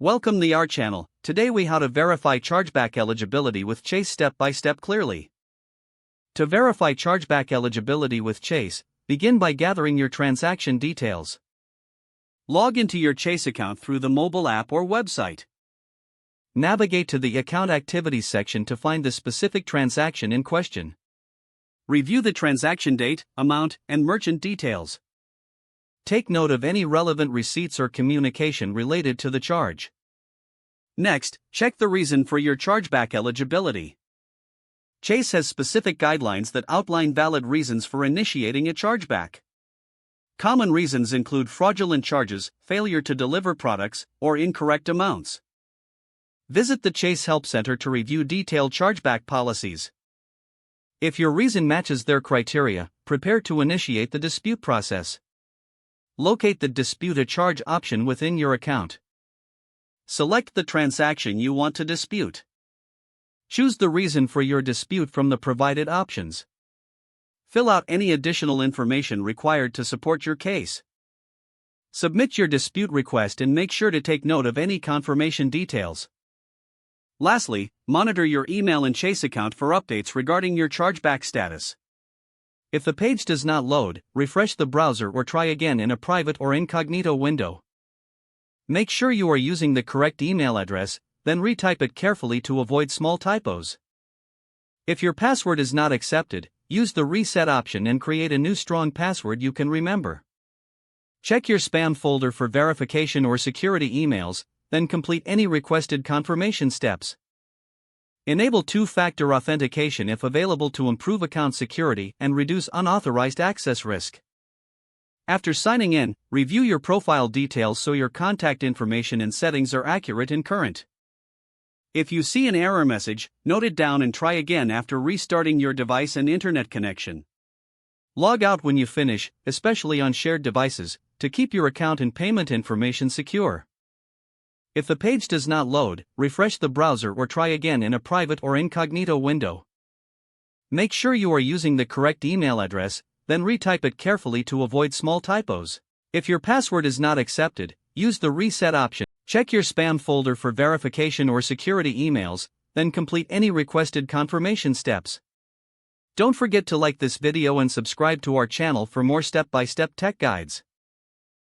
Welcome to our channel. Today we how to verify chargeback eligibility with Chase step by step clearly. To verify chargeback eligibility with Chase, begin by gathering your transaction details. Log into your Chase account through the mobile app or website. Navigate to the Account Activities section to find the specific transaction in question. Review the transaction date, amount, and merchant details. Take note of any relevant receipts or communication related to the charge. Next, check the reason for your chargeback eligibility. Chase has specific guidelines that outline valid reasons for initiating a chargeback. Common reasons include fraudulent charges, failure to deliver products, or incorrect amounts. Visit the Chase Help Center to review detailed chargeback policies. If your reason matches their criteria, prepare to initiate the dispute process. Locate the Dispute a Charge option within your account. Select the transaction you want to dispute. Choose the reason for your dispute from the provided options. Fill out any additional information required to support your case. Submit your dispute request and make sure to take note of any confirmation details. Lastly, monitor your email and Chase account for updates regarding your chargeback status. If the page does not load, refresh the browser or try again in a private or incognito window. Make sure you are using the correct email address, then retype it carefully to avoid small typos. If your password is not accepted, use the reset option and create a new strong password you can remember. Check your spam folder for verification or security emails, then complete any requested confirmation steps. Enable two-factor authentication if available to improve account security and reduce unauthorized access risk. After signing in, review your profile details so your contact information and settings are accurate and current. If you see an error message, note it down and try again after restarting your device and internet connection. Log out when you finish, especially on shared devices, to keep your account and payment information secure. If the page does not load, refresh the browser or try again in a private or incognito window. Make sure you are using the correct email address, then retype it carefully to avoid small typos. If your password is not accepted, use the reset option. Check your spam folder for verification or security emails, then complete any requested confirmation steps. Don't forget to like this video and subscribe to our channel for more step-by-step tech guides.